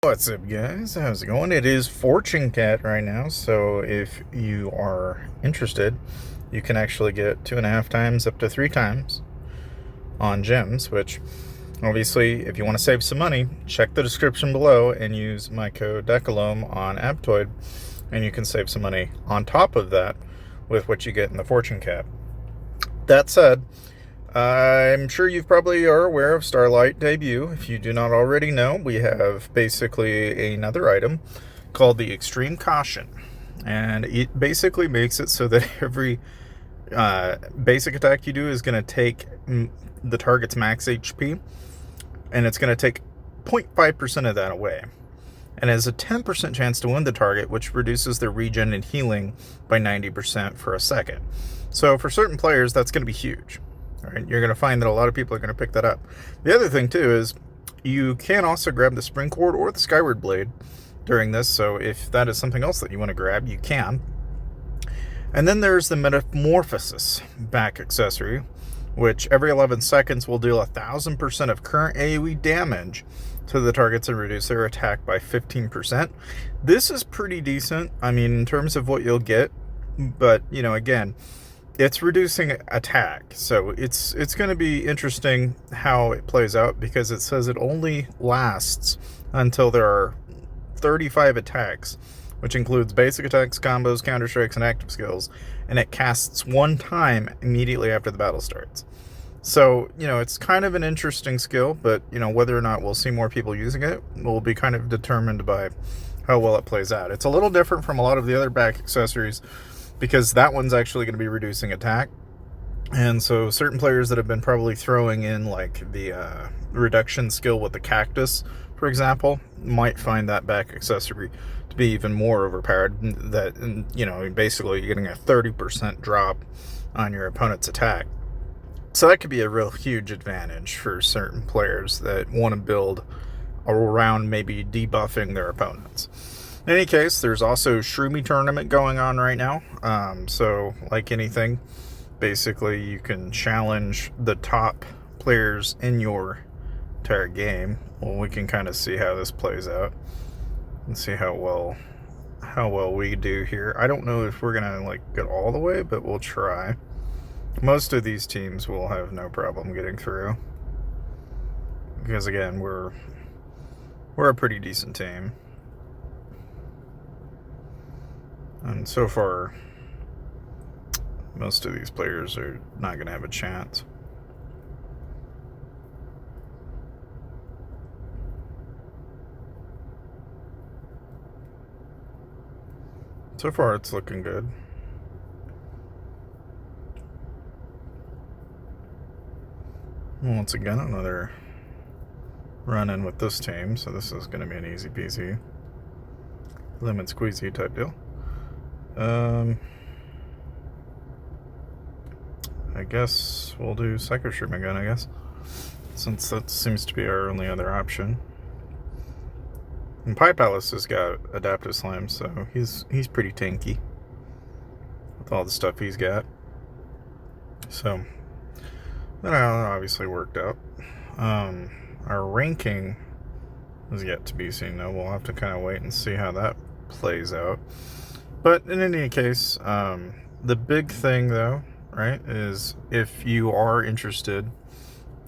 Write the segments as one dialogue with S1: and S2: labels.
S1: What's up, guys? How's it going? It is Fortune Cat right now, so if you are interested, you can actually get 2.5 times up to 3 times on gems, which obviously, if you want to save some money, check the description below and use my code Decalome on Aptoid, and you can save some money on top of that with what you get in the Fortune Cat. That said, I'm sure you probably are aware of Starlight Debut. If you do not already know, we have basically another item called the Extreme Caution. And it basically makes it so that every basic attack you do is going to take the target's max HP, and it's going to take 0.5% of that away. And has a 10% chance to win the target, which reduces their regen and healing by 90% for a second. So for certain players, that's going to be huge. All right, you're going to find that a lot of people are going to pick that up. The other thing, too, is you can also grab the Spring Cord or the Skyward Blade during this, so if that is something else that you want to grab, you can. And then there's the Metamorphosis back accessory, which every 11 seconds will deal 1,000% of current AoE damage to the targets and reduce their attack by 15%. This is pretty decent, I mean, in terms of what you'll get, but, again, it's reducing attack, so it's going to be interesting how it plays out, because it says it only lasts until there are 35 attacks, which includes basic attacks, combos, counter strikes, and active skills, and it casts one time immediately after the battle starts. So, it's kind of an interesting skill, but, whether or not we'll see more people using it will be kind of determined by how well it plays out. It's a little different from a lot of the other back accessories, because that one's actually going to be reducing attack. And so certain players that have been probably throwing in like the reduction skill with the cactus, for example, might find that back accessory to be even more overpowered. That, basically you're getting a 30% drop on your opponent's attack. So that could be a real huge advantage for certain players that want to build around maybe debuffing their opponents. In any case, there's also Shroy Tournament going on right now. So, like anything, basically you can challenge the top players in your entire game. Well, we can kind of see how this plays out and see how well we do here. I don't know if we're gonna get all the way, but we'll try. Most of these teams will have no problem getting through, because again, we're a pretty decent team. And so far, most of these players are not going to have a chance. So far, it's looking good. Once again, another run-in with this team, so this is going to be an easy peasy lemon squeezy type deal. I guess we'll do Psycho Shroom again, I guess, since that seems to be our only other option. And Pie Palace has got Adaptive Slime, so he's pretty tanky with all the stuff he's got. So that obviously worked out. Our ranking is yet to be seen, though. We'll have to kind of wait and see how that plays out. But in any case, the big thing, though, right, is if you are interested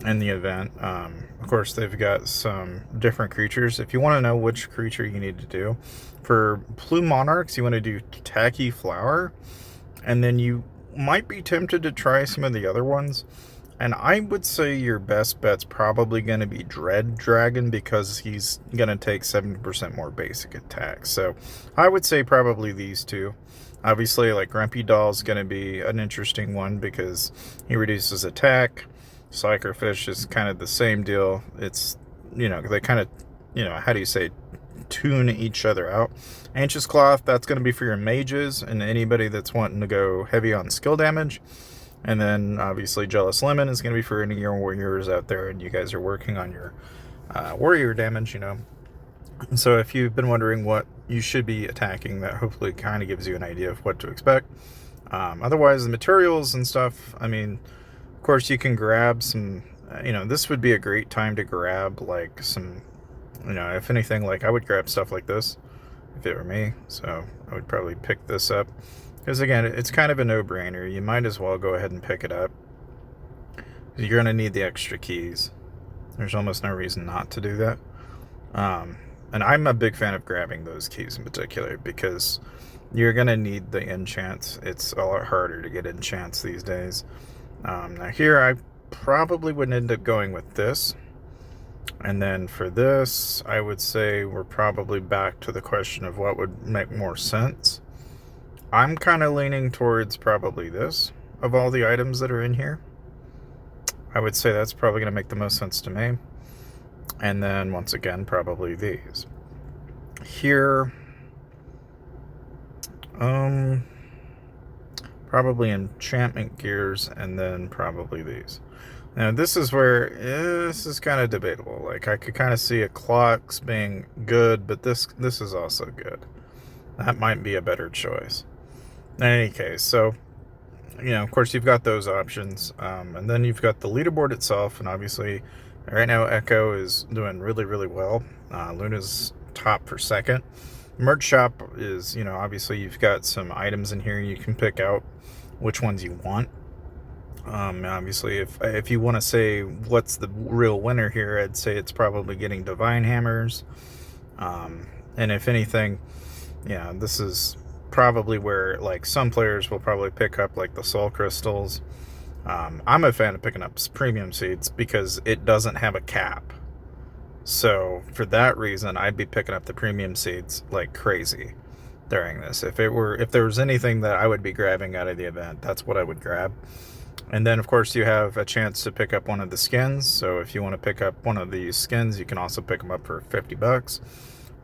S1: in the event, of course, they've got some different creatures. If you want to know which creature you need to do, for Plume Monarchs, you want to do Tacky Flower, and then you might be tempted to try some of the other ones. And I would say your best bet's probably going to be Dread Dragon, because he's going to take 70% more basic attacks. So I would say probably these two. Obviously, Grumpy Doll's going to be an interesting one because he reduces attack. Psykerfish is kind of the same deal. It's, they kind of, how do you say, tune each other out. Anxious Cloth, that's going to be for your mages and anybody that's wanting to go heavy on skill damage. And then, obviously, Jealous Lemon is going to be for any of your warriors out there, and you guys are working on your warrior damage, And so if you've been wondering what you should be attacking, that hopefully kind of gives you an idea of what to expect. Otherwise, the materials and stuff, I mean, of course, you can grab some, this would be a great time to grab, some You know, if anything, like, I would grab stuff like this if it were me. So I would probably pick this up. Because again, it's kind of a no-brainer. You might as well go ahead and pick it up. You're going to need the extra keys. There's almost no reason not to do that. And I'm a big fan of grabbing those keys in particular because you're going to need the enchants. It's a lot harder to get enchants these days. Now here, I probably would end up going with this. And then for this, I would say we're probably back to the question of what would make more sense. I'm kind of leaning towards probably this of all the items that are in here. I would say that's probably going to make the most sense to me. And then once again, probably these. Here, probably enchantment gears, and then probably these. Now this is where this is kind of debatable. Like I could kind of see a clocks being good, but this is also good. That might be a better choice. In any case, so you know, of course, you've got those options, and then you've got the leaderboard itself, and obviously, right now Echo is doing really, really well. Luna's top for second. Merch shop is, you know, obviously you've got some items in here you can pick out which ones you want. Obviously, if you want to say what's the real winner here, I'd say it's probably getting Divine Hammers. And if anything, yeah, this is probably where like some players will probably pick up like the soul crystals. I'm a fan of picking up premium seeds because it doesn't have a cap. So for that reason, I'd be picking up the premium seeds like crazy during this. If there was anything that I would be grabbing out of the event, that's what I would grab. And then of course you have a chance to pick up one of the skins. So if you want to pick up one of these skins, you can also pick them up for 50 bucks.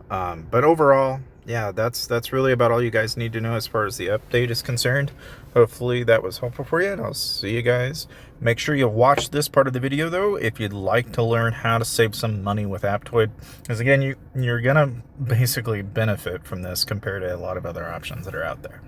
S1: But overall, yeah, that's really about all you guys need to know as far as the update is concerned. Hopefully that was helpful for you, and I'll see you guys. Make sure you watch this part of the video, though, if you'd like to learn how to save some money with Aptoid. Because, again, you're going to basically benefit from this compared to a lot of other options that are out there.